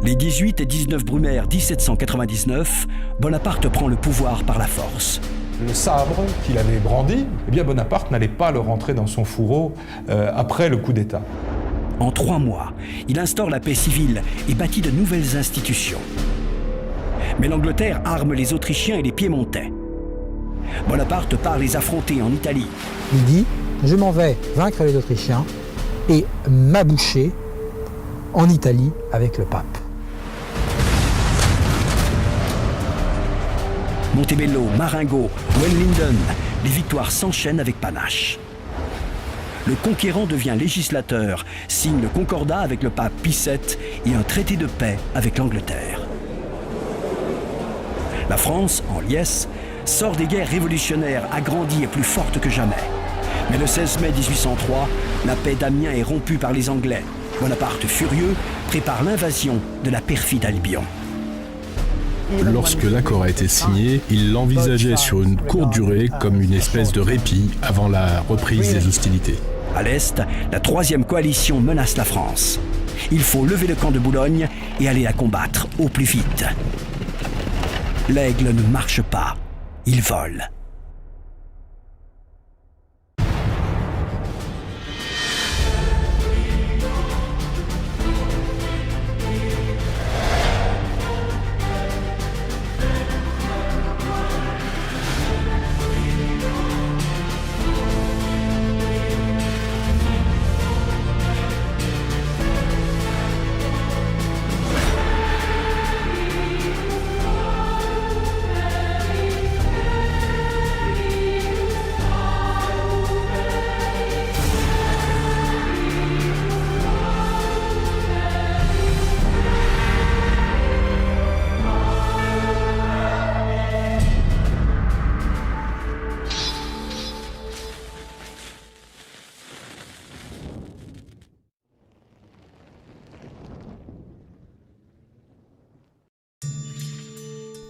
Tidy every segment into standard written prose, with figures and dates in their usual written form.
Les 18 et 19 Brumaire 1799, Bonaparte prend le pouvoir par la force. Le sabre qu'il avait brandi, eh bien Bonaparte n'allait pas le rentrer dans son fourreau après le coup d'État. En 3 mois, il instaure la paix civile et bâtit de nouvelles institutions. Mais l'Angleterre arme les Autrichiens et les Piémontais. Bonaparte part les affronter en Italie. Il dit « Je m'en vais vaincre les Autrichiens et m'aboucher en Italie avec le pape ». Montebello, Marengo, Hohenlinden, les victoires s'enchaînent avec panache. Le conquérant devient législateur, signe le concordat avec le pape Pie VII et un traité de paix avec l'Angleterre. La France, en liesse, sort des guerres révolutionnaires agrandie et plus forte que jamais. Mais le 16 mai 1803, la paix d'Amiens est rompue par les Anglais. Bonaparte, furieux, prépare l'invasion de la perfide Albion. Lorsque l'accord a été signé, il l'envisageait sur une courte durée comme une espèce de répit avant la reprise des hostilités. À l'Est, la troisième coalition menace la France. Il faut lever le camp de Boulogne et aller la combattre au plus vite. L'aigle ne marche pas, il vole.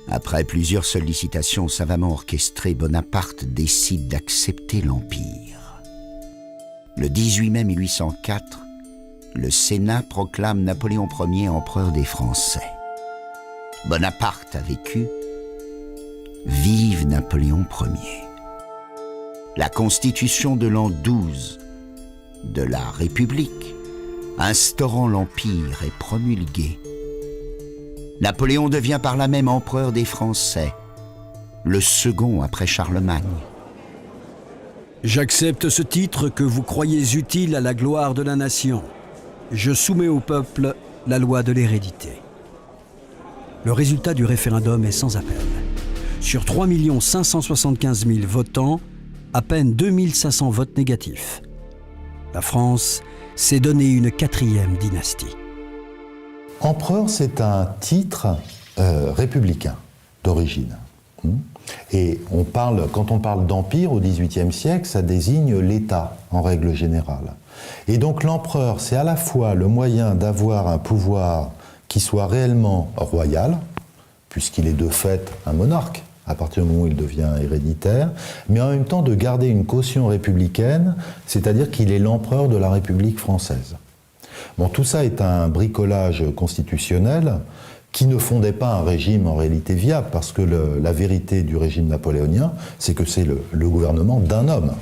Après plusieurs sollicitations savamment orchestrées, Bonaparte décide d'accepter l'Empire. Le 18 mai 1804, le Sénat proclame Napoléon Ier empereur des Français. Bonaparte a vécu. Vive Napoléon Ier. La Constitution de l'an 12 de la République, instaurant l'Empire, est promulguée. Napoléon devient par là même empereur des Français, le second après Charlemagne. J'accepte ce titre que vous croyez utile à la gloire de la nation. Je soumets au peuple la loi de l'hérédité. Le résultat du référendum est sans appel. Sur 3 575 000 votants, à peine 2 500 votes négatifs. La France s'est donné une 4e dynastie. Empereur, c'est un titre républicain d'origine. Et quand on parle d'empire au XVIIIe siècle, ça désigne l'État en règle générale. Et donc l'empereur, c'est à la fois le moyen d'avoir un pouvoir qui soit réellement royal, puisqu'il est de fait un monarque, à partir du moment où il devient héréditaire, mais en même temps de garder une caution républicaine, c'est-à-dire qu'il est l'empereur de la République française. Bon, tout ça est un bricolage constitutionnel qui ne fondait pas un régime en réalité viable, parce que la vérité du régime napoléonien, c'est que c'est le gouvernement d'un homme.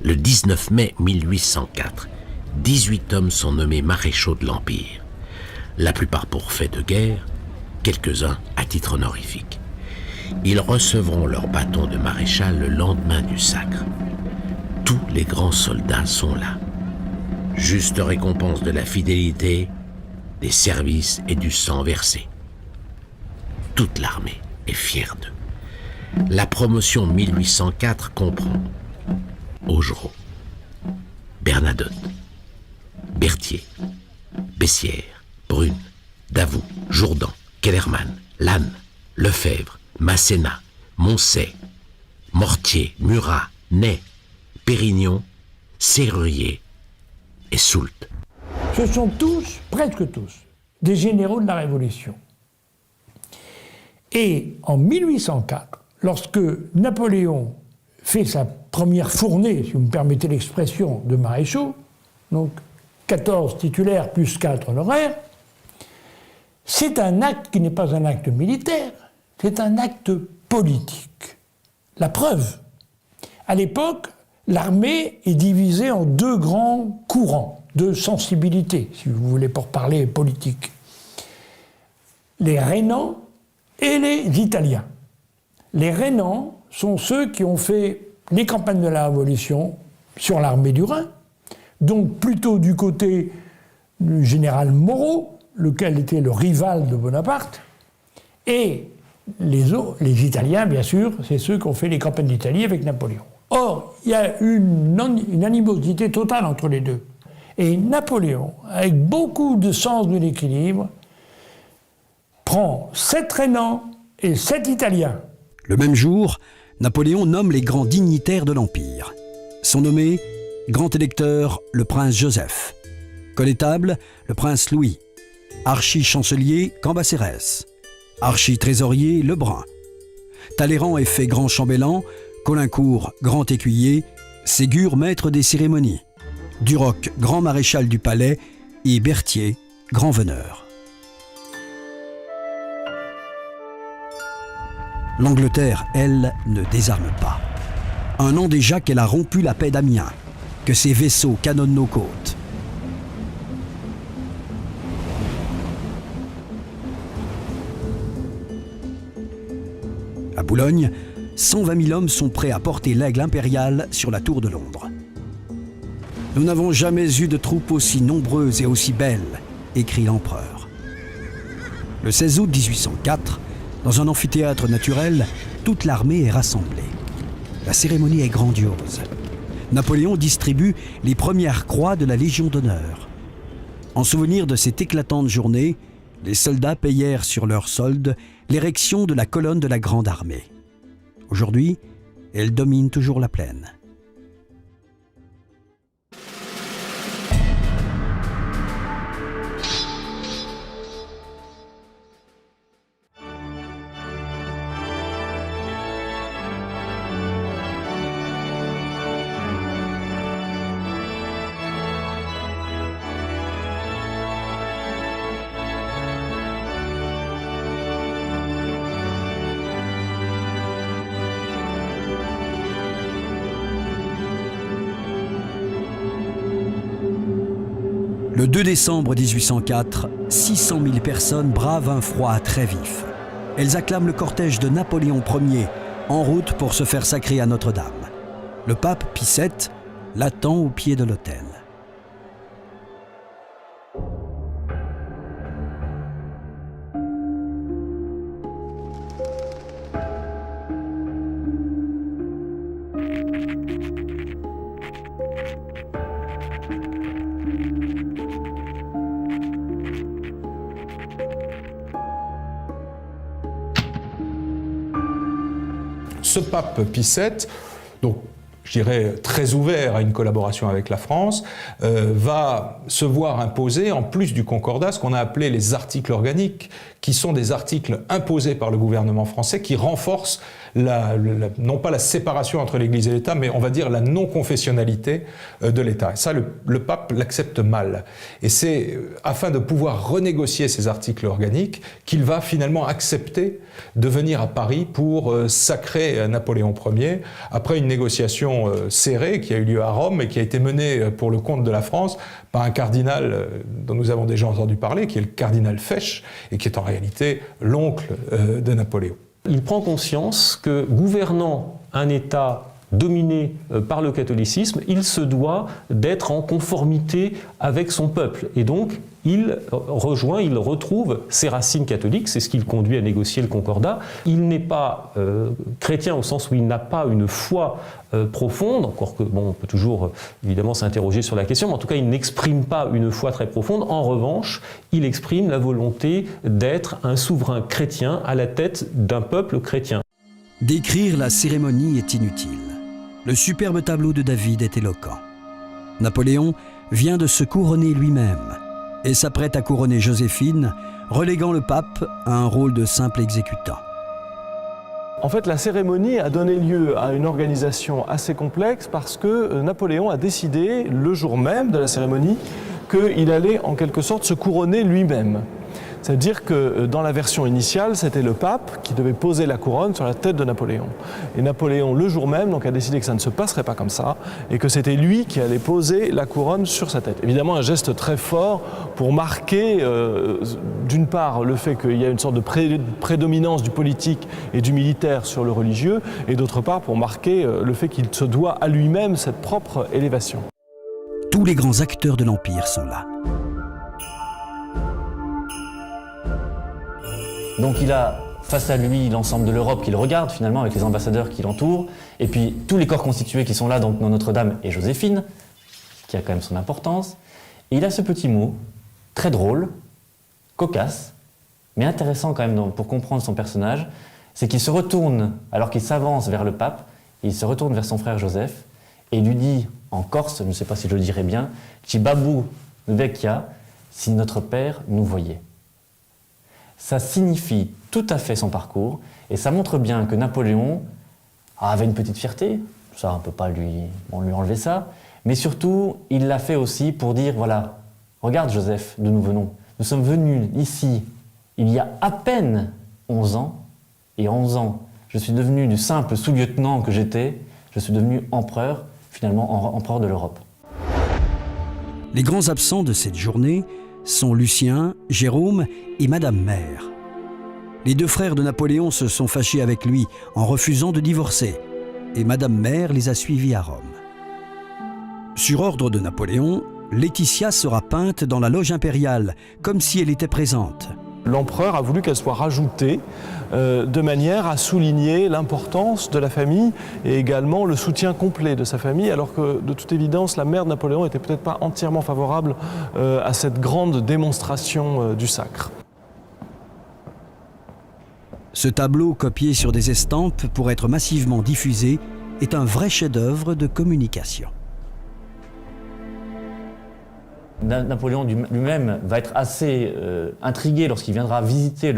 Le 19 mai 1804, 18 hommes sont nommés maréchaux de l'Empire. La plupart pour fait de guerre, quelques-uns à titre honorifique. Ils recevront leur bâton de maréchal le lendemain du sacre. Tous les grands soldats sont là. Juste récompense de la fidélité, des services et du sang versé. Toute l'armée est fière d'eux. La promotion 1804 comprend Augereau, Bernadotte, Berthier, Bessières, Brune, Davout, Jourdan, Kellermann, Lannes, Lefebvre, Masséna, Moncey, Mortier, Murat, Ney, Pérignon, Serrurier et Soult. Ce sont tous, presque tous, des généraux de la Révolution. Et en 1804, lorsque Napoléon fait sa première fournée, si vous me permettez l'expression, de maréchaux, donc 14 titulaires plus 4 honoraires, c'est un acte qui n'est pas un acte militaire, c'est un acte politique. La preuve, à l'époque, l'armée est divisée en deux grands courants de sensibilité, si vous voulez, pour parler politique. Les Rhénans et les Italiens. Les Rhénans sont ceux qui ont fait les campagnes de la Révolution sur l'armée du Rhin, donc plutôt du côté du général Moreau, lequel était le rival de Bonaparte, et les Italiens, bien sûr, c'est ceux qui ont fait les campagnes d'Italie avec Napoléon. Or, il y a une animosité totale entre les deux. Et Napoléon, avec beaucoup de sens de l'équilibre, prend 7 Rhénans et 7 Italiens. Le même jour, Napoléon nomme les grands dignitaires de l'Empire. Sont nommés grand électeur le prince Joseph, connétable le prince Louis, archi-chancelier Cambacérès, archi-trésorier Lebrun. Talleyrand est fait grand chambellan, Caulaincourt grand écuyer, Ségur maître des cérémonies, Duroc grand maréchal du palais et Berthier grand veneur. L'Angleterre, elle, ne désarme pas. Un an déjà qu'elle a rompu la paix d'Amiens, que ses vaisseaux canonnent nos côtes. À Boulogne, 120 000 hommes sont prêts à porter l'aigle impérial sur la tour de Londres. « Nous n'avons jamais eu de troupes aussi nombreuses et aussi belles », écrit l'empereur. Le 16 août 1804, dans un amphithéâtre naturel, toute l'armée est rassemblée. La cérémonie est grandiose. Napoléon distribue les premières croix de la Légion d'honneur. En souvenir de cette éclatante journée, les soldats payèrent sur leur solde l'érection de la colonne de la Grande Armée. Aujourd'hui, elle domine toujours la plaine. Le 2 décembre 1804, 600 000 personnes bravent un froid très vif. Elles acclament le cortège de Napoléon Ier, en route pour se faire sacrer à Notre-Dame. Le pape Pie VII l'attend au pied de l'autel. Ce pape Pie VII, donc je dirais très ouvert à une collaboration avec la France, va se voir imposer, en plus du concordat, ce qu'on a appelé les articles organiques, qui sont des articles imposés par le gouvernement français qui renforcent non pas la séparation entre l'Église et l'État, mais on va dire la non-confessionnalité de l'État. Et ça, le pape l'accepte mal. Et c'est afin de pouvoir renégocier ces articles organiques qu'il va finalement accepter de venir à Paris pour sacrer Napoléon Ier, après une négociation serrée qui a eu lieu à Rome et qui a été menée pour le compte de la France par un cardinal dont nous avons déjà entendu parler, qui est le cardinal Fesch, et qui est en réalité l'oncle de Napoléon. Il prend conscience que, gouvernant un État dominé par le catholicisme, il se doit d'être en conformité avec son peuple. Et donc, il retrouve ses racines catholiques, c'est ce qui le conduit à négocier le concordat. Il n'est pas chrétien au sens où il n'a pas une foi profonde, encore que, bon, on peut toujours évidemment s'interroger sur la question, mais en tout cas, il n'exprime pas une foi très profonde. En revanche, il exprime la volonté d'être un souverain chrétien à la tête d'un peuple chrétien. Décrire la cérémonie est inutile. Le superbe tableau de David est éloquent. Napoléon vient de se couronner lui-même et s'apprête à couronner Joséphine, reléguant le pape à un rôle de simple exécutant. En fait, la cérémonie a donné lieu à une organisation assez complexe parce que Napoléon a décidé, le jour même de la cérémonie, qu'il allait en quelque sorte se couronner lui-même. C'est-à-dire que dans la version initiale, c'était le pape qui devait poser la couronne sur la tête de Napoléon. Et Napoléon, le jour même, donc, a décidé que ça ne se passerait pas comme ça et que c'était lui qui allait poser la couronne sur sa tête. Évidemment, un geste très fort pour marquer, d'une part, le fait qu'il y a une sorte de prédominance du politique et du militaire sur le religieux, et d'autre part, pour marquer le fait qu'il se doit à lui-même cette propre élévation. Tous les grands acteurs de l'Empire sont là. Donc il a face à lui l'ensemble de l'Europe qui le regarde finalement avec les ambassadeurs qui l'entourent et puis tous les corps constitués qui sont là, donc Notre-Dame et Joséphine, qui a quand même son importance. Et il a ce petit mot, très drôle, cocasse, mais intéressant quand même pour comprendre son personnage, c'est qu'il se retourne, alors qu'il s'avance vers le pape, il se retourne vers son frère Joseph et lui dit en corse, je ne sais pas si je le dirai bien, « Ci babou vecchia, si notre père nous voyait ». Ça signifie tout à fait son parcours et ça montre bien que Napoléon avait une petite fierté, ça on ne peut pas lui enlever ça, mais surtout il l'a fait aussi pour dire voilà, regarde Joseph, d'où nous venons, nous sommes venus ici il y a à peine 11 ans et en 11 ans je suis devenu du simple sous-lieutenant que j'étais, je suis devenu empereur, finalement empereur de l'Europe. Les grands absents de cette journée sont Lucien, Jérôme et Madame Mère. Les deux frères de Napoléon se sont fâchés avec lui en refusant de divorcer, et Madame Mère les a suivis à Rome. Sur ordre de Napoléon, Laetitia sera peinte dans la loge impériale, comme si elle était présente. L'empereur a voulu qu'elle soit rajoutée de manière à souligner l'importance de la famille et également le soutien complet de sa famille, alors que de toute évidence, la mère de Napoléon n'était peut-être pas entièrement favorable à cette grande démonstration du sacre. Ce tableau, copié sur des estampes pour être massivement diffusé, est un vrai chef-d'œuvre de communication. Napoléon lui-même va être assez intrigué lorsqu'il viendra visiter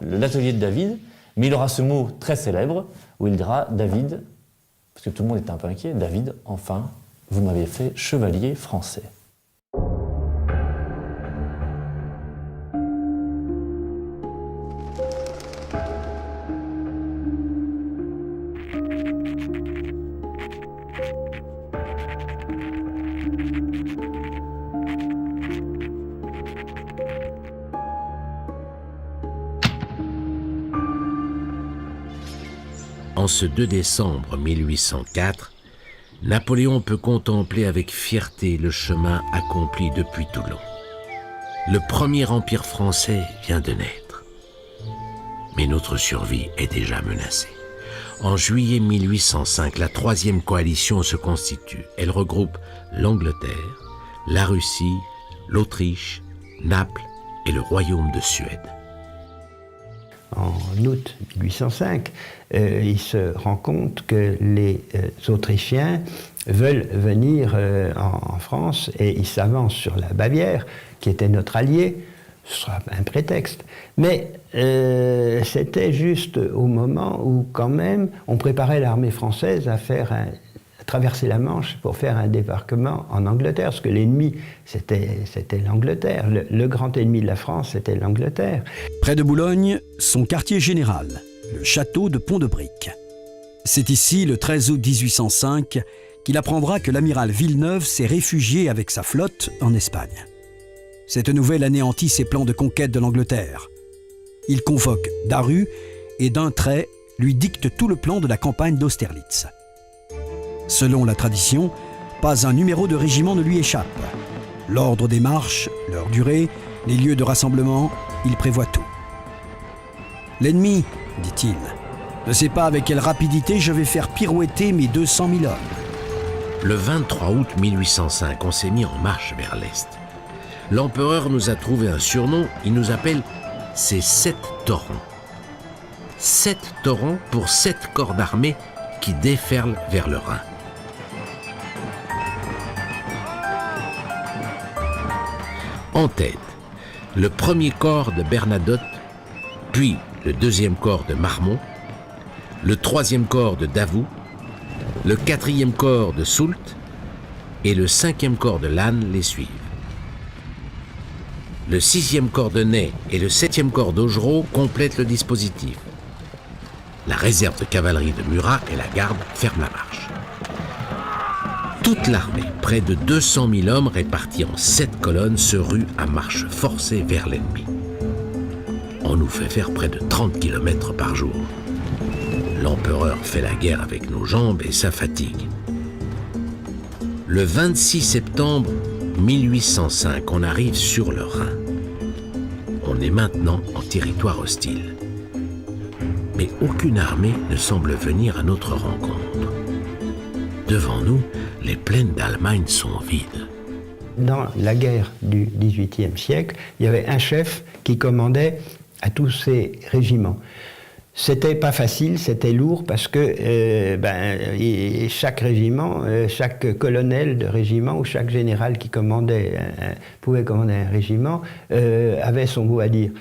l'atelier de David, mais il aura ce mot très célèbre où il dira « David », parce que tout le monde était un peu inquiet, « David, enfin, vous m'avez fait chevalier français ». En ce 2 décembre 1804, Napoléon peut contempler avec fierté le chemin accompli depuis Toulon. Le premier empire français vient de naître. Mais notre survie est déjà menacée. En juillet 1805, la troisième coalition se constitue. Elle regroupe l'Angleterre, la Russie, l'Autriche, Naples et le royaume de Suède. En août 1805, il se rend compte que les Autrichiens veulent venir en France et ils s'avancent sur la Bavière, qui était notre allié. Ce sera un prétexte. Mais c'était juste au moment où, quand même, on préparait l'armée française à traverser la Manche pour faire un débarquement en Angleterre, parce que l'ennemi, c'était l'Angleterre. Le grand ennemi de la France, c'était l'Angleterre. Près de Boulogne, son quartier général, le château de Pont-de-Brique. C'est ici, le 13 août 1805, qu'il apprendra que l'amiral Villeneuve s'est réfugié avec sa flotte en Espagne. Cette nouvelle anéantit ses plans de conquête de l'Angleterre. Il convoque Daru et d'un trait lui dicte tout le plan de la campagne d'Austerlitz. Selon la tradition, pas un numéro de régiment ne lui échappe. L'ordre des marches, leur durée, les lieux de rassemblement, il prévoit tout. L'ennemi, dit-il, ne sait pas avec quelle rapidité je vais faire pirouetter mes 200 000 hommes. Le 23 août 1805, on s'est mis en marche vers l'Est. L'empereur nous a trouvé un surnom, il nous appelle « ces 7 torrents ». 7 torrents pour 7 corps d'armée qui déferlent vers le Rhin. En tête, le premier corps de Bernadotte, puis le deuxième corps de Marmont, le 3e corps de Davout, le 4e corps de Soult et le 5e corps de Lannes les suivent. Le 6e corps de Ney et le 7e corps d'Augereau complètent le dispositif. La réserve de cavalerie de Murat et la garde ferment la marche. Toute l'armée, près de 200 000 hommes répartis en 7 colonnes, se rue à marche forcée vers l'ennemi. On nous fait faire près de 30 km par jour. L'empereur fait la guerre avec nos jambes et ça fatigue. Le 26 septembre 1805, on arrive sur le Rhin. On est maintenant en territoire hostile. Mais aucune armée ne semble venir à notre rencontre. Devant nous, les plaines d'Allemagne sont vides. Dans la guerre du XVIIIe siècle, il y avait un chef qui commandait à tous ces régiments. C'était pas facile, c'était lourd parce que chaque régiment, chaque colonel de régiment ou chaque général qui pouvait commander un régiment avait son mot à dire.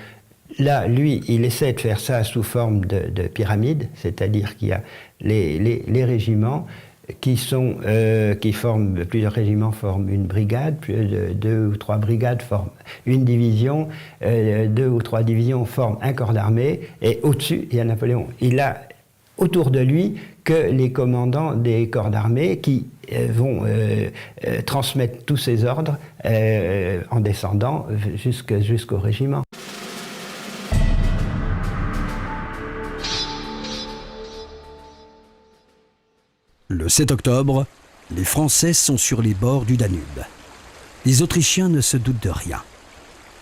Là, lui, il essaie de faire ça sous forme de pyramide, c'est-à-dire qu'il y a les régiments plusieurs régiments forment une brigade, puis 2 ou 3 brigades forment une division, 2 ou 3 divisions forment un corps d'armée, et au-dessus, il y a Napoléon. Il a autour de lui que les commandants des corps d'armée qui vont transmettre tous ces ordres en descendant jusqu'au régiment. Le 7 octobre, les Français sont sur les bords du Danube. Les Autrichiens ne se doutent de rien.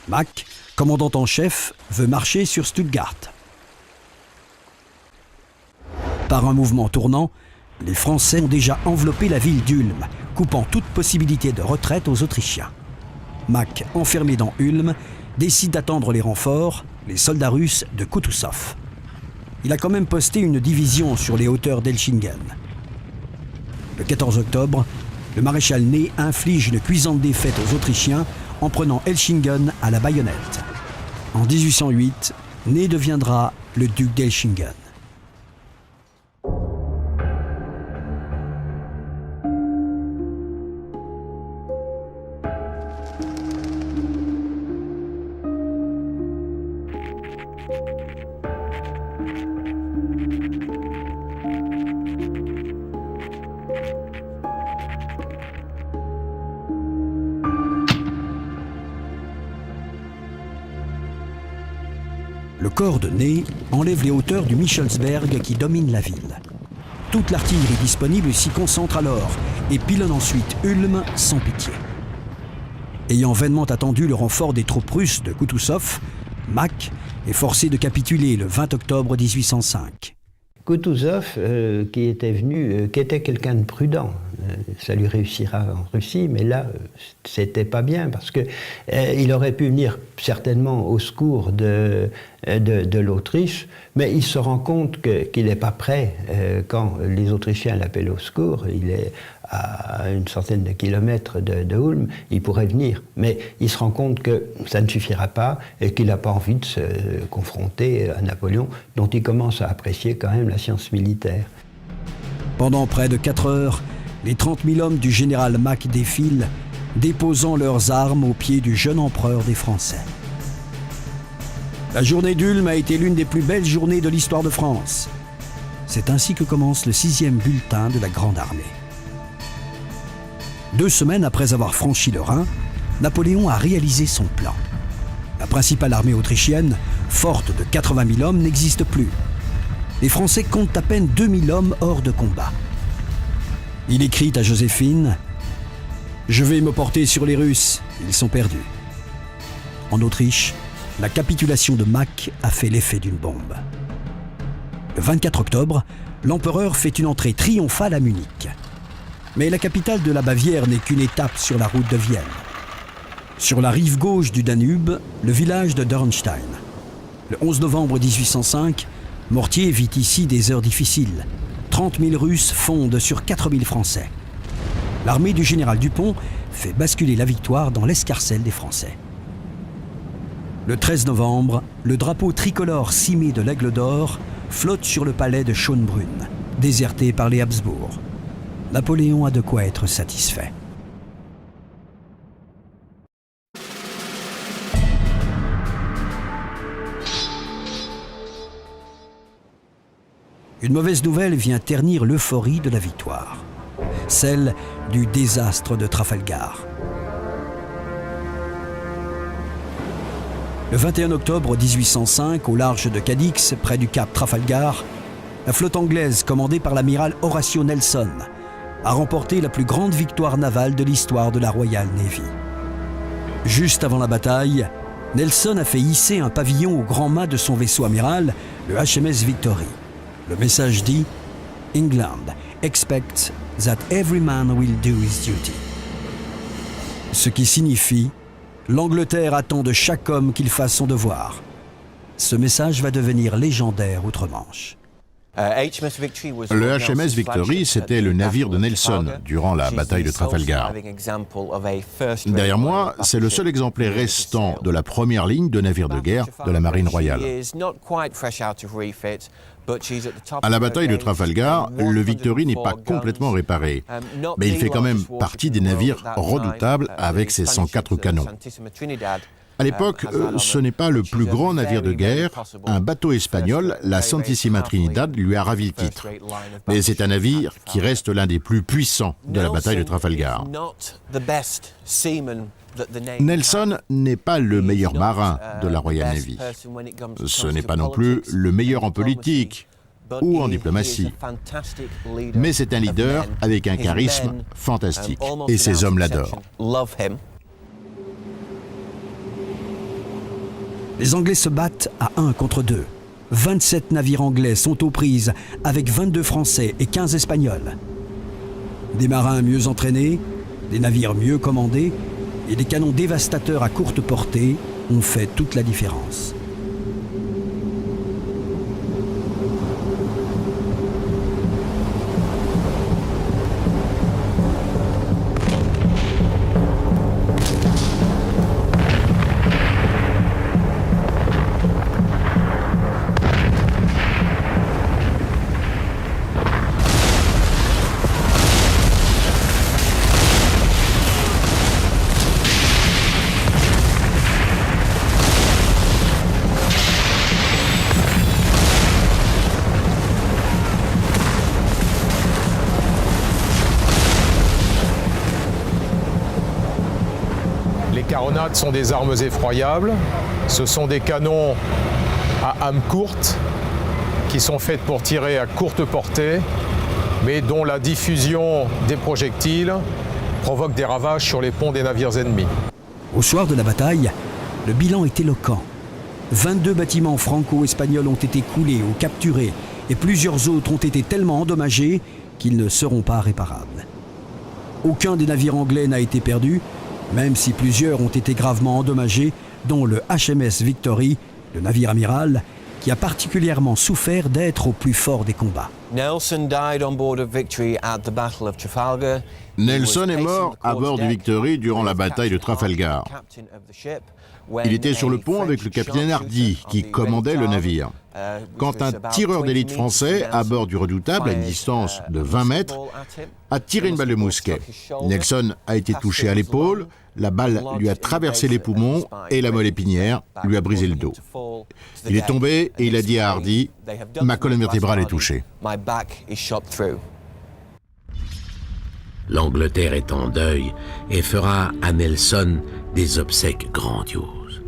Mack, commandant en chef, veut marcher sur Stuttgart. Par un mouvement tournant, les Français ont déjà enveloppé la ville d'Ulm, coupant toute possibilité de retraite aux Autrichiens. Mack, enfermé dans Ulm, décide d'attendre les renforts, les soldats russes de Kutuzov. Il a quand même posté une division sur les hauteurs d'Elchingen. Le 14 octobre, le maréchal Ney inflige une cuisante défaite aux Autrichiens en prenant Elchingen à la baïonnette. En 1808, Ney deviendra le duc d'Elchingen. Le corps de Ney enlève les hauteurs du Michelsberg qui domine la ville. Toute l'artillerie disponible s'y concentre alors et pilonne ensuite Ulm sans pitié. Ayant vainement attendu le renfort des troupes russes de Kutuzov, Mack est forcé de capituler le 20 octobre 1805. Kutuzov, qui était quelqu'un de prudent, ça lui réussira en Russie, mais là, c'était pas bien, parce que il aurait pu venir certainement au secours de l'Autriche, mais il se rend compte qu'il n'est pas prêt quand les Autrichiens l'appellent au secours. Il est à une centaine de kilomètres de Ulm, il pourrait venir, mais il se rend compte que ça ne suffira pas et qu'il n'a pas envie de se confronter à Napoléon, dont il commence à apprécier quand même la science militaire. Pendant près de 4 heures, les 30 000 hommes du général Mack défilent, déposant leurs armes aux pieds du jeune empereur des Français. La journée d'Ulm a été l'une des plus belles journées de l'histoire de France. C'est ainsi que commence le 6e bulletin de la Grande Armée. 2 semaines après avoir franchi le Rhin, Napoléon a réalisé son plan. La principale armée autrichienne, forte de 80 000 hommes, n'existe plus. Les Français comptent à peine 2 000 hommes hors de combat. Il écrit à Joséphine « Je vais me porter sur les Russes, ils sont perdus ». En Autriche, la capitulation de Mack a fait l'effet d'une bombe. Le 24 octobre, l'empereur fait une entrée triomphale à Munich. Mais la capitale de la Bavière n'est qu'une étape sur la route de Vienne. Sur la rive gauche du Danube, le village de Dürnstein. Le 11 novembre 1805, Mortier vit ici des heures difficiles. 30 000 Russes fondent sur 4 000 Français. L'armée du général Dupont fait basculer la victoire dans l'escarcelle des Français. Le 13 novembre, le drapeau tricolore cimé de l'Aigle d'Or flotte sur le palais de Schönbrunn, déserté par les Habsbourg. Napoléon a de quoi être satisfait. Une mauvaise nouvelle vient ternir l'euphorie de la victoire, celle du désastre de Trafalgar. Le 21 octobre 1805, au large de Cadix, près du cap Trafalgar, la flotte anglaise, commandée par l'amiral Horatio Nelson, a remporté la plus grande victoire navale de l'histoire de la Royal Navy. Juste avant la bataille, Nelson a fait hisser un pavillon au grand mât de son vaisseau amiral, le HMS Victory. Le message dit « England expects that every man will do his duty ». Ce qui signifie « L'Angleterre attend de chaque homme qu'il fasse son devoir ». Ce message va devenir légendaire outre-Manche. Le HMS Victory, c'était le navire de Nelson durant la bataille de Trafalgar. Derrière moi, c'est le seul exemplaire restant de la première ligne de navires de guerre de la Marine royale. À la bataille de Trafalgar, le Victory n'est pas complètement réparé, mais il fait quand même partie des navires redoutables avec ses 104 canons. À l'époque, ce n'est pas le plus grand navire de guerre. Un bateau espagnol, la Santissima Trinidad, lui a ravi le titre. Mais c'est un navire qui reste l'un des plus puissants de la bataille de Trafalgar. Nelson n'est pas le meilleur marin de la Royal Navy. Ce n'est pas non plus le meilleur en politique ou en diplomatie. Mais c'est un leader avec un charisme fantastique. Et ses hommes l'adorent. Les Anglais se battent à 1 contre 2. 27 navires anglais sont aux prises avec 22 Français et 15 Espagnols. Des marins mieux entraînés, des navires mieux commandés et des canons dévastateurs à courte portée ont fait toute la différence. Les caronades sont des armes effroyables. Ce sont des canons à âme courte qui sont faites pour tirer à courte portée, mais dont la diffusion des projectiles provoque des ravages sur les ponts des navires ennemis. Au soir de la bataille, le bilan est éloquent. 22 bâtiments franco-espagnols ont été coulés ou capturés et plusieurs autres ont été tellement endommagés qu'ils ne seront pas réparables. Aucun des navires anglais n'a été perdu, même si plusieurs ont été gravement endommagés, dont le HMS Victory, le navire amiral, qui a particulièrement souffert d'être au plus fort des combats. Nelson est mort à bord du Victory durant la bataille de Trafalgar. Il était sur le pont avec le capitaine Hardy, qui commandait le navire. Quand un tireur d'élite français, à bord du Redoutable, à une distance de 20 mètres, a tiré une balle de mousquet. Nelson a été touché à l'épaule, la balle lui a traversé les poumons et la moelle épinière lui a brisé le dos. Il est tombé et il a dit à Hardy « Ma colonne vertébrale est touchée ». L'Angleterre est en deuil et fera à Nelson des obsèques grandioses.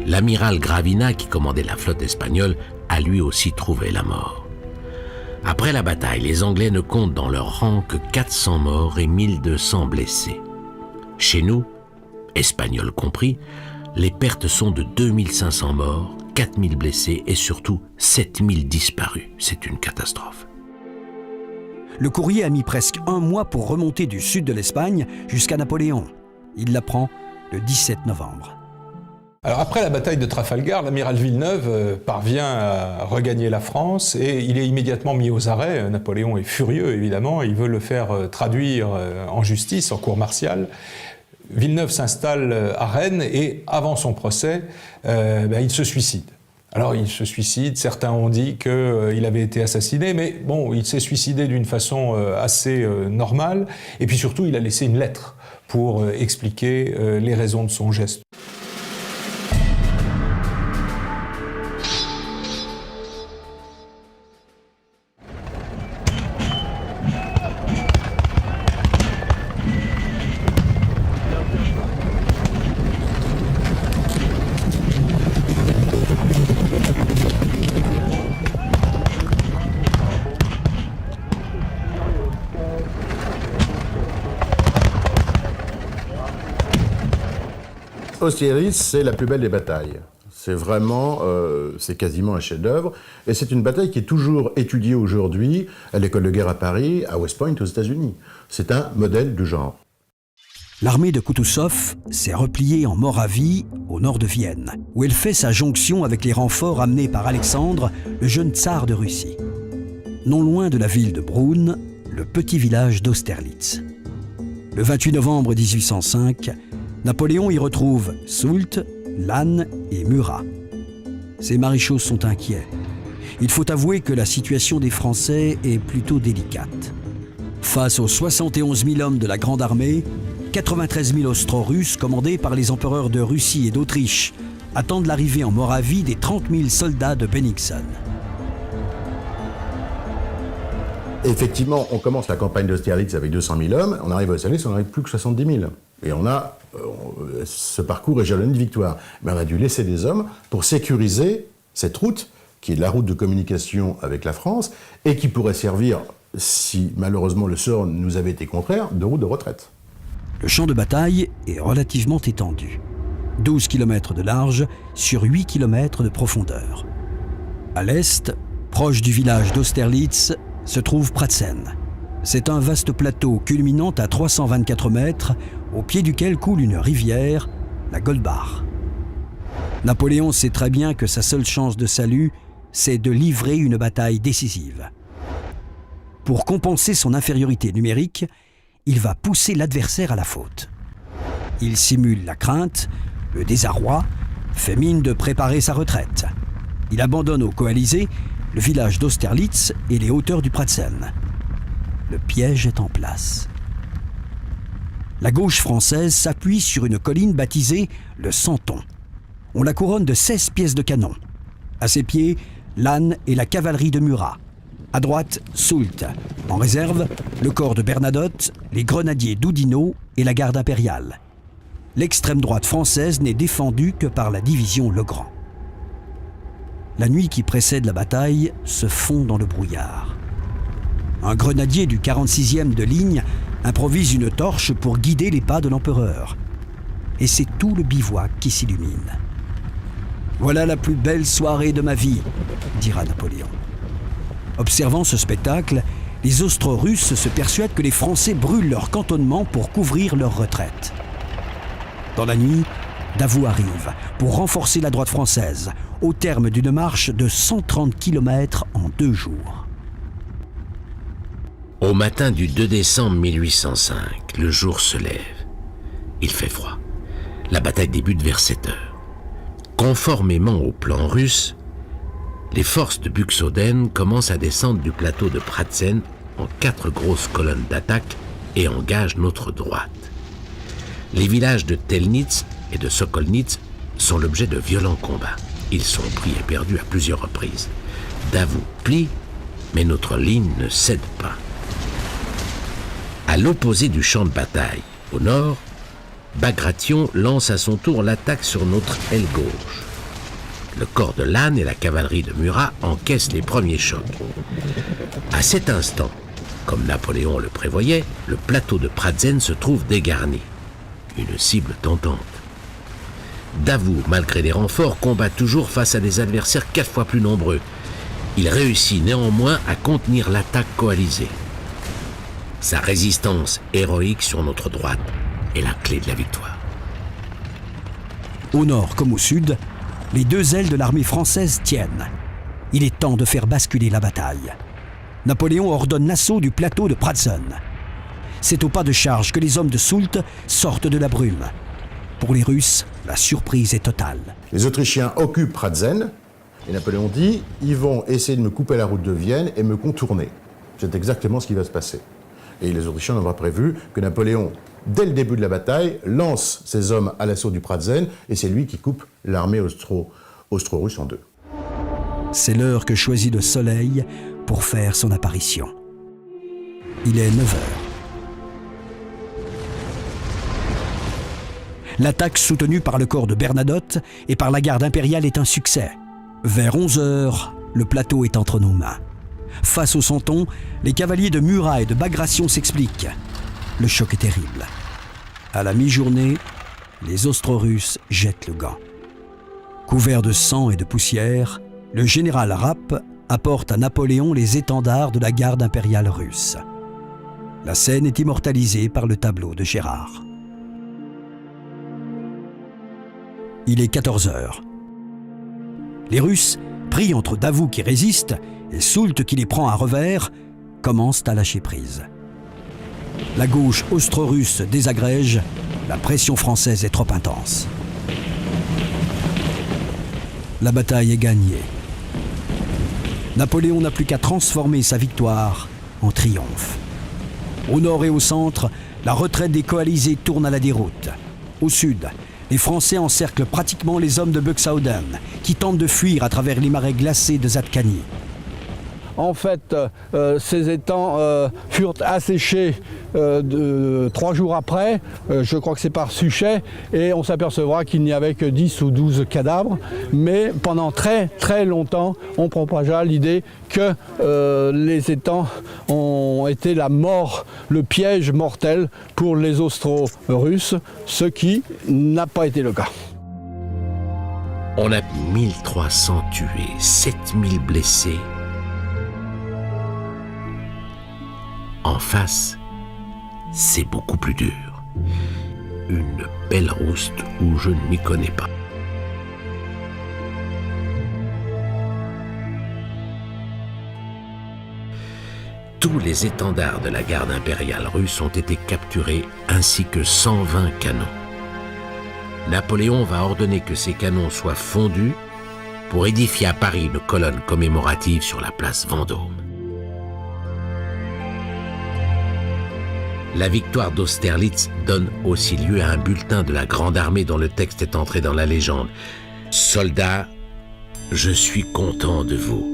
L'amiral Gravina, qui commandait la flotte espagnole, a lui aussi trouvé la mort. Après la bataille, les Anglais ne comptent dans leur rang que 400 morts et 1200 blessés. Chez nous, Espagnols compris, les pertes sont de 2500 morts, 4000 blessés et surtout 7000 disparus. C'est une catastrophe. Le courrier a mis presque un mois pour remonter du sud de l'Espagne jusqu'à Napoléon. Il l'apprend le 17 novembre. Alors après la bataille de Trafalgar, l'amiral Villeneuve parvient à regagner la France et il est immédiatement mis aux arrêts. Napoléon est furieux, évidemment. Il veut le faire traduire en justice, en cour martiale. Villeneuve s'installe à Rennes et avant son procès, il se suicide. Alors il se suicide, certains ont dit qu'il avait été assassiné, mais bon, il s'est suicidé d'une façon assez normale, et puis surtout il a laissé une lettre pour expliquer les raisons de son geste. Austerlitz, c'est la plus belle des batailles. C'est vraiment, c'est quasiment un chef-d'œuvre. Et c'est une bataille qui est toujours étudiée aujourd'hui à l'école de guerre à Paris, à West Point aux États-Unis. C'est un modèle du genre. L'armée de Koutousov s'est repliée en Moravie, au nord de Vienne, où elle fait sa jonction avec les renforts amenés par Alexandre, le jeune tsar de Russie. Non loin de la ville de Brunn, le petit village d'Austerlitz. Le 28 novembre 1805, Napoléon y retrouve Soult, Lannes et Murat. Ces maréchaux sont inquiets. Il faut avouer que la situation des Français est plutôt délicate. Face aux 71 000 hommes de la Grande Armée, 93 000 Austro-Russes commandés par les empereurs de Russie et d'Autriche attendent l'arrivée en Moravie des 30 000 soldats de Bennigsen. Effectivement, on commence la campagne d'Austerlitz avec 200 000 hommes, on arrive à Austerlitz, on n'arrive plus que 70 000. Et on a, ce parcours est jalonné de victoire. Mais on a dû laisser des hommes pour sécuriser cette route, qui est la route de communication avec la France, et qui pourrait servir, si malheureusement le sort nous avait été contraire, de route de retraite. Le champ de bataille est relativement étendu. 12 km de large sur 8 km de profondeur. À l'est, proche du village d'Austerlitz, se trouve Pratzen. C'est un vaste plateau culminant à 324 mètres, au pied duquel coule une rivière, la Goldbach. Napoléon sait très bien que sa seule chance de salut, c'est de livrer une bataille décisive. Pour compenser son infériorité numérique, il va pousser l'adversaire à la faute. Il simule la crainte, le désarroi, fait mine de préparer sa retraite. Il abandonne aux coalisés le village d'Austerlitz et les hauteurs du Pratzen. Le piège est en place. La gauche française s'appuie sur une colline baptisée le Santon. On la couronne de 16 pièces de canon. À ses pieds, Lannes et la cavalerie de Murat. À droite, Soult. En réserve, le corps de Bernadotte, les grenadiers d'Oudinot et la garde impériale. L'extrême droite française n'est défendue que par la division Legrand. La nuit qui précède la bataille se fond dans le brouillard. Un grenadier du 46e de ligne improvise une torche pour guider les pas de l'empereur. Et c'est tout le bivouac qui s'illumine. « Voilà la plus belle soirée de ma vie », dira Napoléon. Observant ce spectacle, les Austro-Russes se persuadent que les Français brûlent leur cantonnement pour couvrir leur retraite. Dans la nuit, Davout arrive pour renforcer la droite française, au terme d'une marche de 130 km en 2 jours. Au matin du 2 décembre 1805, le jour se lève. Il fait froid. La bataille débute vers 7 heures. Conformément au plan russe, les forces de Buxoden commencent à descendre du plateau de Pratzen en 4 grosses colonnes d'attaque et engagent notre droite. Les villages de Telnitz et de Sokolnitz sont l'objet de violents combats. Ils sont pris et perdus à plusieurs reprises. Davout plie, mais notre ligne ne cède pas. À l'opposé du champ de bataille, au nord, Bagration lance à son tour l'attaque sur notre aile gauche. Le corps de Lannes et la cavalerie de Murat encaissent les premiers chocs. À cet instant, comme Napoléon le prévoyait, le plateau de Pratzen se trouve dégarni. Une cible tentante. Davout, malgré les renforts, combat toujours face à des adversaires 4 fois plus nombreux. Il réussit néanmoins à contenir l'attaque coalisée. Sa résistance héroïque sur notre droite est la clé de la victoire. Au nord comme au sud, les 2 ailes de l'armée française tiennent. Il est temps de faire basculer la bataille. Napoléon ordonne l'assaut du plateau de Pratzen. C'est au pas de charge que les hommes de Soult sortent de la brume. Pour les Russes, la surprise est totale. Les Autrichiens occupent Pratzen, Et Napoléon dit, ils vont essayer de me couper la route de Vienne et me contourner. C'est exactement ce qui va se passer. Et les Autrichiens n'ont pas prévu que Napoléon, dès le début de la bataille, lance ses hommes à l'assaut du Pratzen, et c'est lui qui coupe l'armée austro-russe en deux. C'est l'heure que choisit le soleil pour faire son apparition. Il est 9 heures. L'attaque soutenue par le corps de Bernadotte et par la garde impériale est un succès. Vers 11 heures, le plateau est entre nos mains. Face au Santon, les cavaliers de Murat et de Bagration s'expliquent. Le choc est terrible. À la mi-journée, les Austro-Russes jettent le gant. Couvert de sang et de poussière, le général Rapp apporte à Napoléon les étendards de la garde impériale russe. La scène est immortalisée par le tableau de Gérard. Il est 14 heures. Les Russes, pris entre Davout qui résiste et Soult qui les prend à revers, commencent à lâcher prise. La gauche austro-russe désagrège, la pression française est trop intense. La bataille est gagnée. Napoléon n'a plus qu'à transformer sa victoire en triomphe. Au nord et au centre, la retraite des coalisés tourne à la déroute. Au sud, les Français encerclent pratiquement les hommes de Buxhausen, qui tentent de fuir à travers les marais glacés de Zadkani. En fait, ces étangs furent asséchés 3 jours après, je crois que c'est par Suchet, et on s'apercevra qu'il n'y avait que 10 ou 12 cadavres. Mais pendant très très longtemps, on propagea l'idée que les étangs ont été la mort, le piège mortel pour les Austro-Russes, ce qui n'a pas été le cas. On a 1300 tués, 7000 blessés. En face, c'est beaucoup plus dur. Une belle rouste où je ne m'y connais pas. Tous les étendards de la garde impériale russe ont été capturés, ainsi que 120 canons. Napoléon va ordonner que ces canons soient fondus pour édifier à Paris une colonne commémorative sur la place Vendôme. La victoire d'Austerlitz donne aussi lieu à un bulletin de la Grande Armée dont le texte est entré dans la légende. Soldats, je suis content de vous.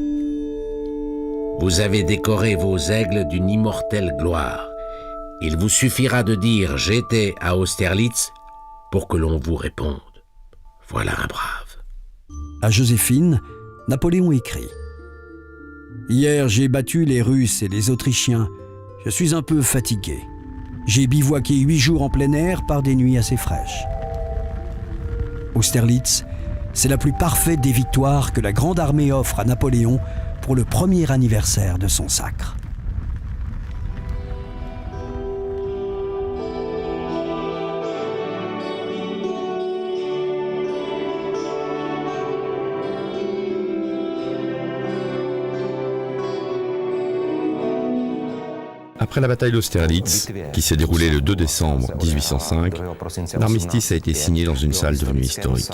Vous avez décoré vos aigles d'une immortelle gloire. Il vous suffira de dire « J'étais à Austerlitz » pour que l'on vous réponde. Voilà un brave. À Joséphine, Napoléon écrit « Hier, j'ai battu les Russes et les Autrichiens. Je suis un peu fatigué. J'ai bivouaqué 8 jours en plein air par des nuits assez fraîches. » Austerlitz, c'est la plus parfaite des victoires que la Grande Armée offre à Napoléon pour le premier anniversaire de son sacre. Après la bataille d'Austerlitz, qui s'est déroulée le 2 décembre 1805, l'armistice a été signé dans une salle devenue historique.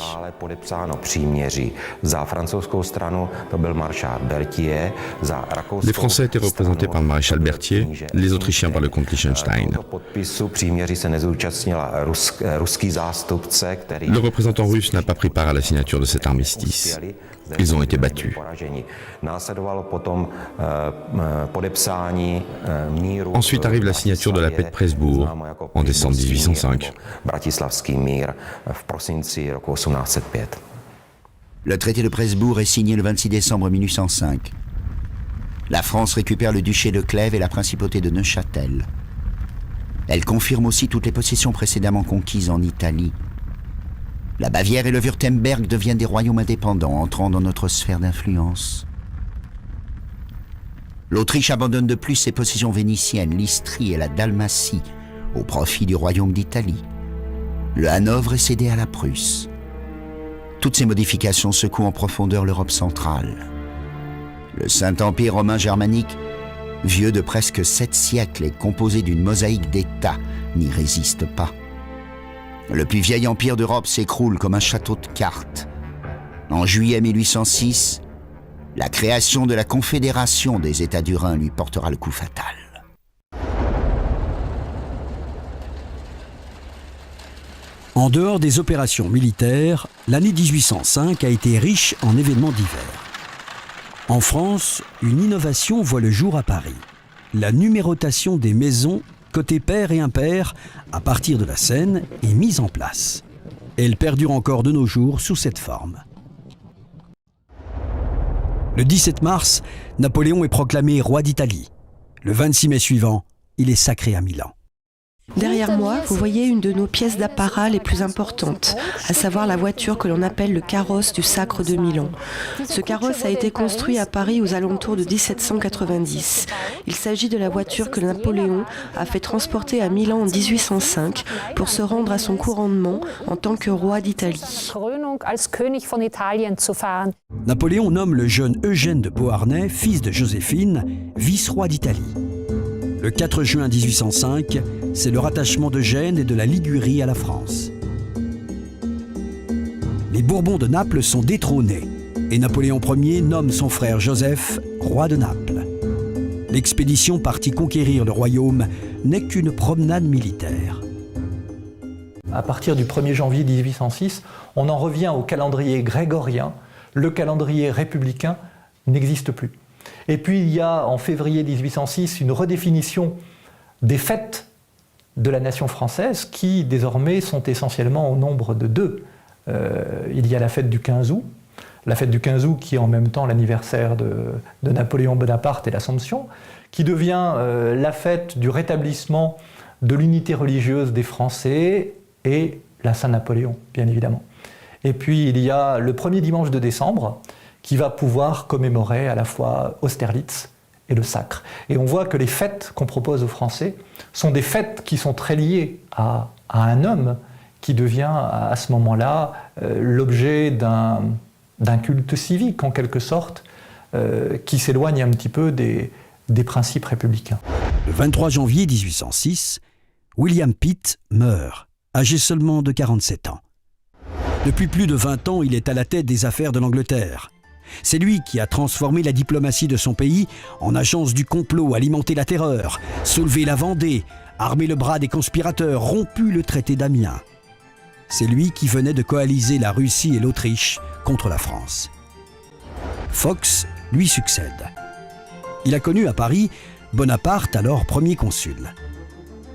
Les Français étaient représentés par le maréchal Berthier, les Autrichiens par le comte Liechtenstein. Le représentant russe n'a pas pris part à la signature de cet armistice. Ils ont été battus. Ensuite arrive la signature de la paix de Presbourg en décembre 1805. Le traité de Presbourg est signé le 26 décembre 1805. La France récupère le duché de Clèves et la principauté de Neuchâtel. Elle confirme aussi toutes les possessions précédemment conquises en Italie. La Bavière et le Wurtemberg deviennent des royaumes indépendants, entrant dans notre sphère d'influence. L'Autriche abandonne de plus ses possessions vénitiennes, l'Istrie et la Dalmatie, au profit du royaume d'Italie. Le Hanovre est cédé à la Prusse. Toutes ces modifications secouent en profondeur l'Europe centrale. Le Saint-Empire romain germanique, vieux de presque 7 siècles et composé d'une mosaïque d'États, n'y résiste pas. Le plus vieil empire d'Europe s'écroule comme un château de cartes. En juillet 1806, La création de la Confédération des États du Rhin lui portera le coup fatal. En dehors des opérations militaires, l'année 1805 a été riche en événements divers. En France, une innovation voit le jour à Paris. La numérotation des maisons, côté pair et impair, à partir de la Seine, est mise en place. Elle perdure encore de nos jours sous cette forme. Le 17 mars, Napoléon est proclamé roi d'Italie. Le 26 mai suivant, il est sacré à Milan. Derrière moi, vous voyez une de nos pièces d'apparat les plus importantes, à savoir la voiture que l'on appelle le carrosse du Sacre de Milan. Ce carrosse a été construit à Paris aux alentours de 1790. Il s'agit de la voiture que Napoléon a fait transporter à Milan en 1805 pour se rendre à son couronnement en tant que roi d'Italie. Napoléon nomme le jeune Eugène de Beauharnais, fils de Joséphine, vice-roi d'Italie. Le 4 juin 1805, c'est le rattachement de Gênes et de la Ligurie à la France. Les Bourbons de Naples sont détrônés et Napoléon Ier nomme son frère Joseph roi de Naples. L'expédition partie conquérir le royaume n'est qu'une promenade militaire. À partir du 1er janvier 1806, on en revient au calendrier grégorien. Le calendrier républicain n'existe plus. Et puis il y a en février 1806 une redéfinition des fêtes de la nation française qui désormais sont essentiellement au nombre de deux. Il y a la fête du 15 août, la fête du 15 août qui est en même temps l'anniversaire de Napoléon Bonaparte et l'Assomption, qui devient la fête du rétablissement de l'unité religieuse des Français et la Saint-Napoléon, bien évidemment. Et puis il y a le premier dimanche de décembre, qui va pouvoir commémorer à la fois Austerlitz et le Sacre. Et on voit que les fêtes qu'on propose aux Français sont des fêtes qui sont très liées à un homme qui devient à ce moment-là l'objet d'un culte civique en quelque sorte, qui s'éloigne un petit peu des principes républicains. Le 23 janvier 1806, William Pitt meurt, âgé seulement de 47 ans. Depuis plus de 20 ans, il est à la tête des affaires de l'Angleterre. C'est lui qui a transformé la diplomatie de son pays en agence du complot, alimenté la terreur, soulevé la Vendée, armé le bras des conspirateurs, rompu le traité d'Amiens. C'est lui qui venait de coaliser la Russie et l'Autriche contre la France. Fox lui succède. Il a connu à Paris Bonaparte, alors premier consul.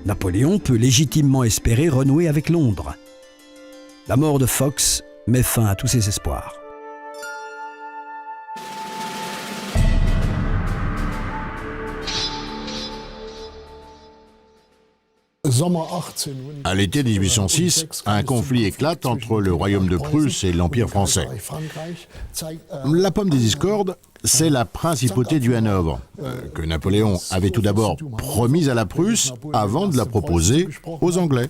Napoléon peut légitimement espérer renouer avec Londres. La mort de Fox met fin à tous ses espoirs. À l'été 1806, un conflit éclate entre le royaume de Prusse et l'Empire français. La pomme des discordes, c'est la principauté du Hanovre, que Napoléon avait tout d'abord promise à la Prusse avant de la proposer aux Anglais.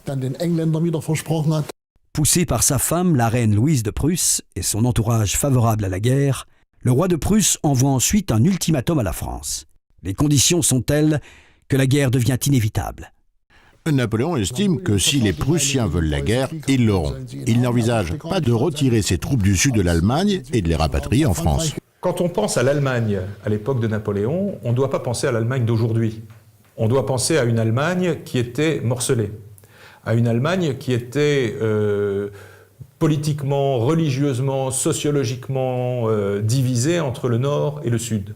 Poussé par sa femme, la reine Louise de Prusse, et son entourage favorable à la guerre, le roi de Prusse envoie ensuite un ultimatum à la France. Les conditions sont telles que la guerre devient inévitable. Napoléon estime que si les Prussiens veulent la guerre, ils l'auront. Il n'envisage pas de retirer ses troupes du sud de l'Allemagne et de les rapatrier en France. Quand on pense à l'Allemagne à l'époque de Napoléon, on ne doit pas penser à l'Allemagne d'aujourd'hui. On doit penser à une Allemagne qui était morcelée, à une Allemagne qui était politiquement, religieusement, sociologiquement divisée entre le nord et le sud.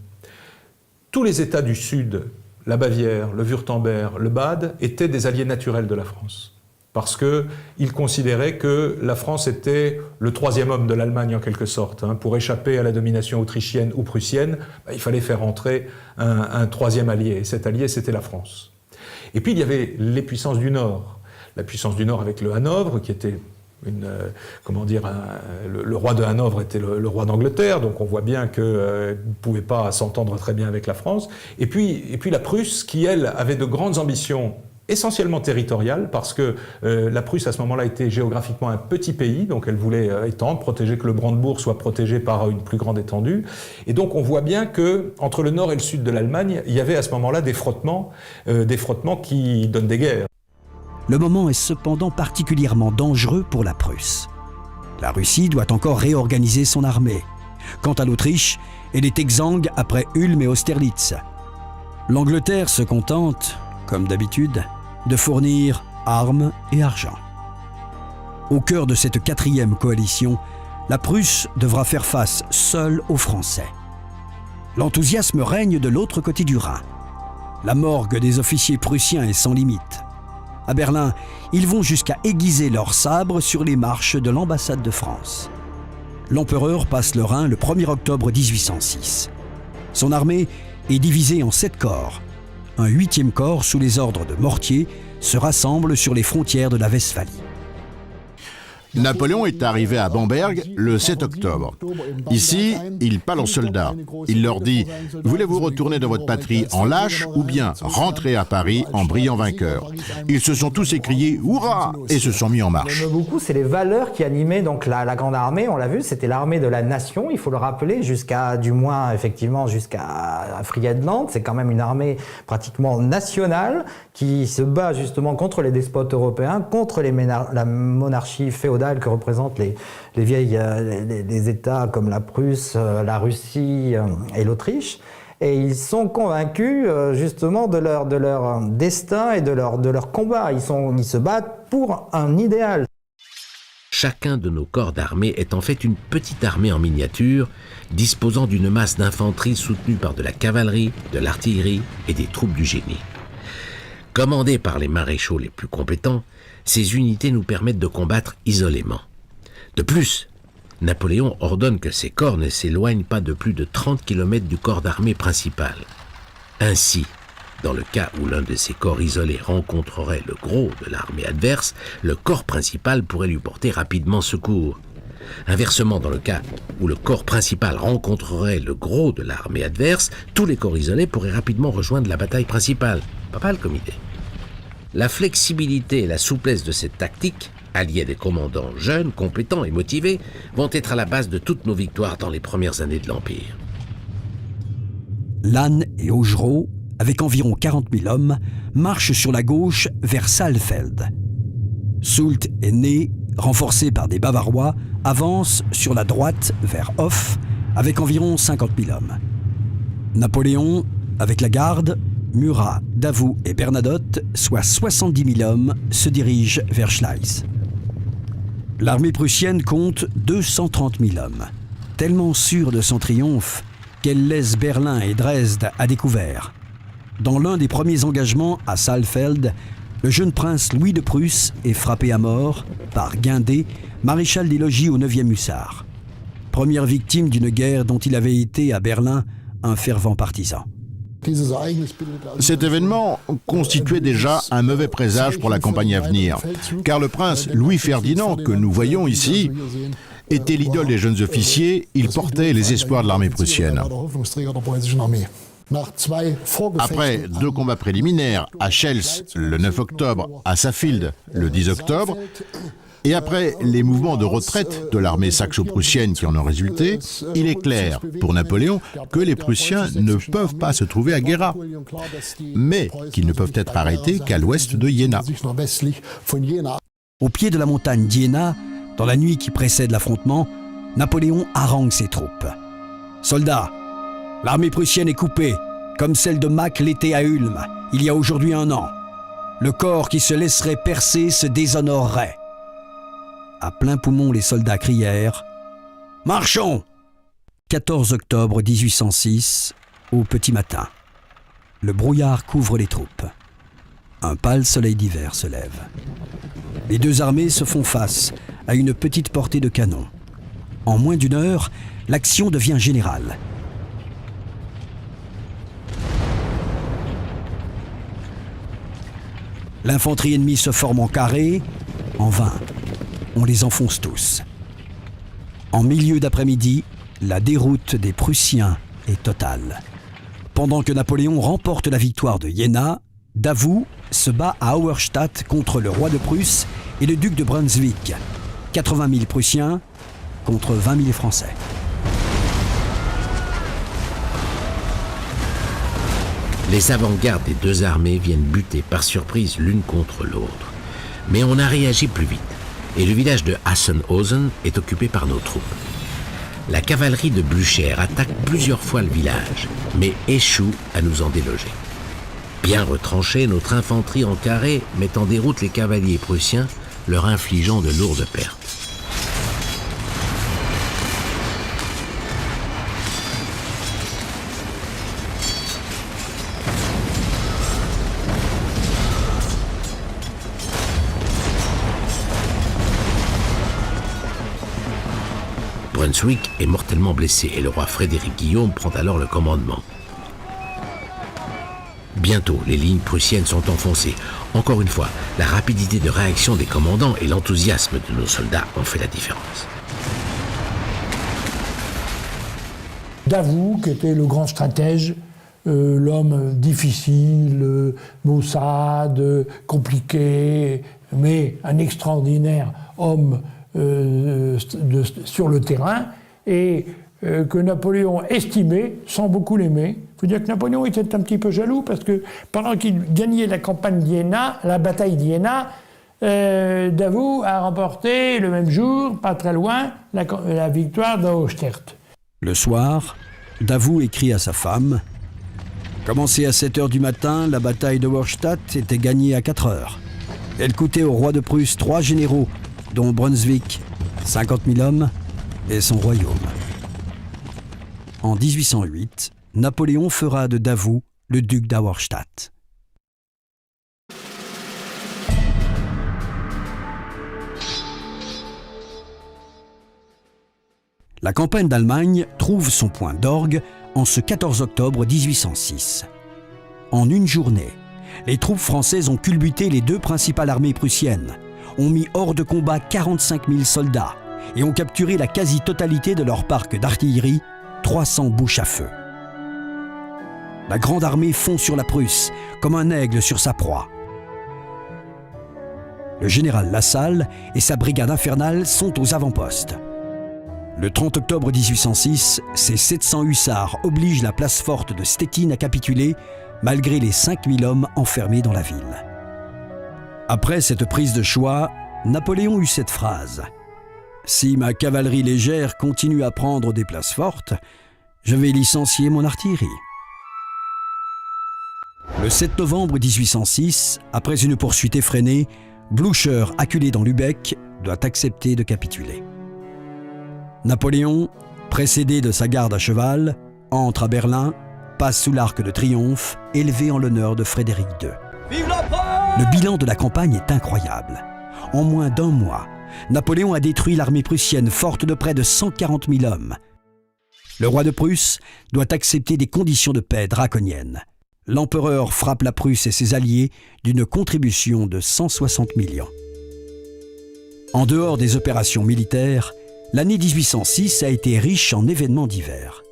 Tous les États du sud, la Bavière, le Wurtemberg, le Bade, étaient des alliés naturels de la France. Parce qu'ils considéraient que la France était le troisième homme de l'Allemagne en quelque sorte. Pour échapper à la domination autrichienne ou prussienne, il fallait faire entrer un troisième allié. Et cet allié, c'était la France. Et puis il y avait les puissances du Nord. La puissance du Nord avec le Hanovre, qui était le roi de Hanovre était le roi d'Angleterre, donc on voit bien qu'il ne pouvait pas s'entendre très bien avec la France. Et puis la Prusse, qui elle avait de grandes ambitions essentiellement territoriales, parce que la Prusse à ce moment-là était géographiquement un petit pays, donc elle voulait étendre, protéger que le Brandebourg soit protégé par une plus grande étendue. Et donc on voit bien qu'entre le nord et le sud de l'Allemagne, il y avait à ce moment-là des frottements qui donnent des guerres. Le moment est cependant particulièrement dangereux pour la Prusse. La Russie doit encore réorganiser son armée. Quant à l'Autriche, elle est exsangue après Ulm et Austerlitz. L'Angleterre se contente, comme d'habitude, de fournir armes et argent. Au cœur de cette 4e coalition, la Prusse devra faire face seule aux Français. L'enthousiasme règne de l'autre côté du Rhin. La morgue des officiers prussiens est sans limite. À Berlin, ils vont jusqu'à aiguiser leurs sabres sur les marches de l'ambassade de France. L'empereur passe le Rhin le 1er octobre 1806. Son armée est divisée en 7 corps. Un 8e corps, sous les ordres de Mortier, se rassemble sur les frontières de la Westphalie. Napoléon est arrivé à Bamberg le 7 octobre. Ici, il parle aux soldats. Il leur dit « Voulez-vous retourner dans votre patrie en lâche ou bien rentrer à Paris en brillant vainqueur ?» Ils se sont tous écriés « Hurrah !» et se sont mis en marche. Beaucoup, c'est les valeurs qui animaient donc la Grande Armée, on l'a vu, c'était l'armée de la nation, il faut le rappeler, jusqu'à Friedland, c'est quand même une armée pratiquement nationale qui se bat justement contre les despotes européens, contre la monarchie féodale que représentent les États comme la Prusse, la Russie et l'Autriche. Et ils sont convaincus justement de leur destin et de leur combat. Ils se battent pour un idéal. Chacun de nos corps d'armée est en fait une petite armée en miniature, disposant d'une masse d'infanterie soutenue par de la cavalerie, de l'artillerie et des troupes du génie. Commandées par les maréchaux les plus compétents, ces unités nous permettent de combattre isolément. De plus, Napoléon ordonne que ces corps ne s'éloignent pas de plus de 30 km du corps d'armée principal. Ainsi, dans le cas où l'un de ces corps isolés rencontrerait le gros de l'armée adverse, le corps principal pourrait lui porter rapidement secours. Inversement, dans le cas où le corps principal rencontrerait le gros de l'armée adverse, tous les corps isolés pourraient rapidement rejoindre la bataille principale. Pas mal comme idée. La flexibilité et la souplesse de cette tactique, alliée à des commandants jeunes, compétents et motivés, vont être à la base de toutes nos victoires dans les premières années de l'Empire. Lannes et Augereau, avec environ 40 000 hommes, marchent sur la gauche vers Saalfeld. Soult et Ney, renforcés par des Bavarois, avancent sur la droite vers Hof, avec environ 50 000 hommes. Napoléon, avec la garde, Murat, Davout et Bernadotte, soit 70 000 hommes, se dirigent vers Schleiz. L'armée prussienne compte 230 000 hommes, tellement sûre de son triomphe qu'elle laisse Berlin et Dresde à découvert. Dans l'un des premiers engagements à Saalfeld, le jeune prince Louis de Prusse est frappé à mort par Guindet, maréchal des logis au 9e hussards. Première victime d'une guerre dont il avait été à Berlin un fervent partisan. Cet événement constituait déjà un mauvais présage pour la campagne à venir, car le prince Louis-Ferdinand, que nous voyons ici, était l'idole des jeunes officiers, il portait les espoirs de l'armée prussienne. Après 2 combats préliminaires, à Schels le 9 octobre, à Saalfeld le 10 octobre, et après les mouvements de retraite de l'armée saxo-prussienne qui en ont résulté, il est clair pour Napoléon que les Prussiens ne peuvent pas se trouver à Gera, mais qu'ils ne peuvent être arrêtés qu'à l'ouest de Iéna. Au pied de la montagne d'Iéna, dans la nuit qui précède l'affrontement, Napoléon harangue ses troupes. « Soldats, l'armée prussienne est coupée, comme celle de Mack l'était à Ulm, il y a aujourd'hui 1 an. Le corps qui se laisserait percer se déshonorerait. » À plein poumon, les soldats crièrent « Marchons !» 14 octobre 1806, au petit matin. Le brouillard couvre les troupes. Un pâle soleil d'hiver se lève. Les 2 armées se font face à une petite portée de canon. En moins d'1 heure, l'action devient générale. L'infanterie ennemie se forme en carré, en vain. On les enfonce tous. En milieu d'après-midi, la déroute des Prussiens est totale. Pendant que Napoléon remporte la victoire de Iéna, Davout se bat à Auerstadt contre le roi de Prusse et le duc de Brunswick. 80 000 Prussiens contre 20 000 Français. Les avant-gardes des 2 armées viennent buter par surprise l'une contre l'autre. Mais on a réagi plus vite, et le village de Hassenhausen est occupé par nos troupes. la cavalerie de Blücher attaque plusieurs fois le village, mais échoue à nous en déloger. Bien retranchée, notre infanterie en carré met en déroute les cavaliers prussiens, leur infligeant de lourdes pertes. Brunswick est mortellement blessé et le roi Frédéric Guillaume prend alors le commandement. Bientôt, les lignes prussiennes sont enfoncées. Encore une fois, la rapidité de réaction des commandants et l'enthousiasme de nos soldats ont fait la différence. Davout, qui était le grand stratège, l'homme difficile, maussade, compliqué, mais un extraordinaire homme sur le terrain, et que Napoléon estimait sans beaucoup l'aimer. Il faut dire que Napoléon était un petit peu jaloux parce que pendant qu'il gagnait la campagne d'Iéna, la bataille d'Iéna, Davout a remporté le même jour, pas très loin, la victoire d'Austerlitz. Le soir, Davout écrit à sa femme « Commencée à 7 h du matin, la bataille de Austerlitz était gagnée à 4 h. Elle coûtait au roi de Prusse 3 généraux, dont Brunswick, 50 000 hommes, et son royaume. » En 1808, Napoléon fera de Davout le duc d'Auerstadt. La campagne d'Allemagne trouve son point d'orgue en ce 14 octobre 1806. En une journée, les troupes françaises ont culbuté les deux principales armées prussiennes, ont mis hors de combat 45 000 soldats et ont capturé la quasi-totalité de leur parc d'artillerie, 300 bouches à feu. La grande armée fond sur la Prusse, comme un aigle sur sa proie. Le général Lassalle et sa brigade infernale sont aux avant-postes. Le 30 octobre 1806, ses 700 hussards obligent la place forte de Stettin à capituler, malgré les 5000 hommes enfermés dans la ville. Après cette prise de choix, Napoléon eut cette phrase « Si ma cavalerie légère continue à prendre des places fortes, je vais licencier mon artillerie. » Le 7 novembre 1806, après une poursuite effrénée, Blücher, acculé dans Lübeck, doit accepter de capituler. Napoléon, précédé de sa garde à cheval, entre à Berlin, passe sous l'Arc de Triomphe, élevé en l'honneur de Frédéric II. Vive la France ! Le bilan de la campagne est incroyable. En moins d'un mois, Napoléon a détruit l'armée prussienne forte de près de 140 000 hommes. Le roi de Prusse doit accepter des conditions de paix draconiennes. L'empereur frappe la Prusse et ses alliés d'une contribution de 160 millions. En dehors des opérations militaires, l'année 1806 a été riche en événements divers.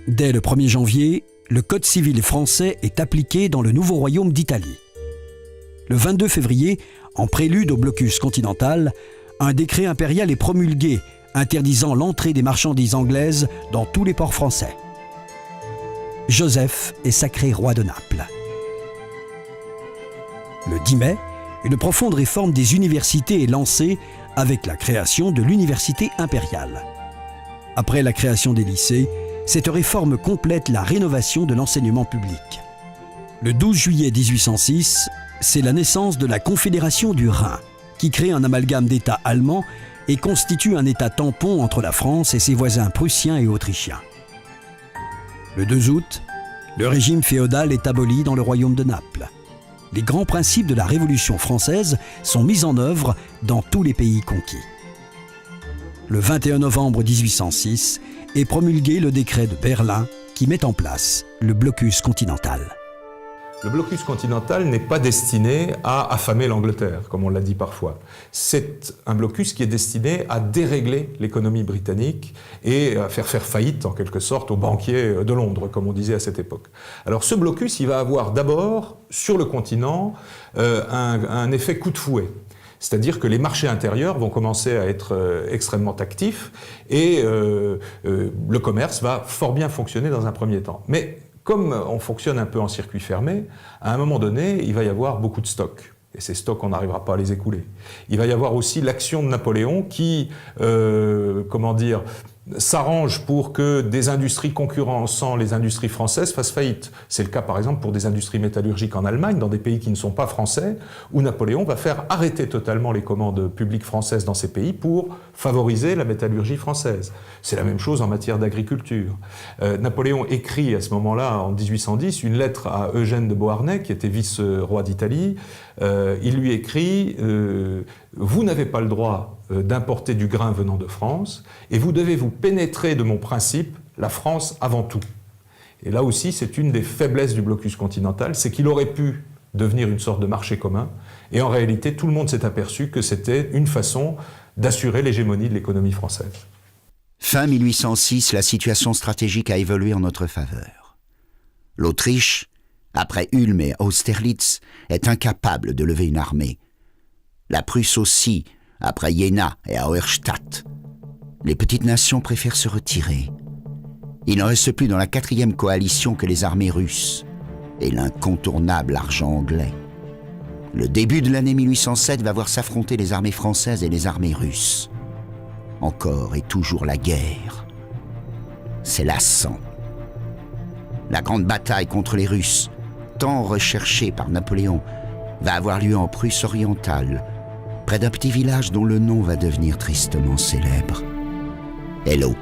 Dès le 1er janvier, le Code civil français est appliqué dans le nouveau royaume d'Italie. Le 22 février, en prélude au blocus continental, un décret impérial est promulgué interdisant l'entrée des marchandises anglaises dans tous les ports français. Joseph est sacré roi de Naples. Le 10 mai, une profonde réforme des universités est lancée avec la création de l'université impériale. Après la création des lycées, cette réforme complète la rénovation de l'enseignement public. Le 12 juillet 1806, c'est la naissance de la Confédération du Rhin, qui crée un amalgame d'États allemands et constitue un État tampon entre la France et ses voisins prussiens et autrichiens. Le 2 août, le régime féodal est aboli dans le royaume de Naples. Les grands principes de la Révolution française sont mis en œuvre dans tous les pays conquis. Le 21 novembre 1806 est promulgué le décret de Berlin qui met en place le blocus continental. Le blocus continental n'est pas destiné à affamer l'Angleterre, comme on l'a dit parfois. C'est un blocus qui est destiné à dérégler l'économie britannique et à faire faillite, en quelque sorte, aux banquiers de Londres, comme on disait à cette époque. Alors ce blocus, il va avoir d'abord, sur le continent, un effet coup de fouet. C'est-à-dire que les marchés intérieurs vont commencer à être extrêmement actifs et le commerce va fort bien fonctionner dans un premier temps. Mais comme on fonctionne un peu en circuit fermé, à un moment donné, il va y avoir beaucoup de stocks. Et ces stocks, on n'arrivera pas à les écouler. Il va y avoir aussi l'action de Napoléon qui, s'arrange pour que des industries concurrençant les industries françaises fassent faillite. C'est le cas par exemple pour des industries métallurgiques en Allemagne, dans des pays qui ne sont pas français, où Napoléon va faire arrêter totalement les commandes publiques françaises dans ces pays pour favoriser la métallurgie française. C'est la même chose en matière d'agriculture. Napoléon écrit à ce moment-là, en 1810, une lettre à Eugène de Beauharnais, qui était vice-roi d'Italie. Il lui écrit « Vous n'avez pas le droit d'importer du grain venant de France, et vous devez vous pénétrer de mon principe, la France avant tout. » Et là aussi, c'est une des faiblesses du blocus continental, c'est qu'il aurait pu devenir une sorte de marché commun, et en réalité, tout le monde s'est aperçu que c'était une façon d'assurer l'hégémonie de l'économie française. Fin 1806, la situation stratégique a évolué en notre faveur. L'Autriche, après Ulm et Austerlitz, est incapable de lever une armée. La Prusse aussi, après Jena et Auerstadt. Les petites nations préfèrent se retirer. Il ne reste plus dans la 4e coalition que les armées russes et l'incontournable argent anglais. Le début de l'année 1807 va voir s'affronter les armées françaises et les armées russes. Encore et toujours la guerre. C'est lassant. La grande bataille contre les Russes, tant recherchée par Napoléon, va avoir lieu en Prusse orientale, près d'un petit village dont le nom va devenir tristement célèbre. Eylau.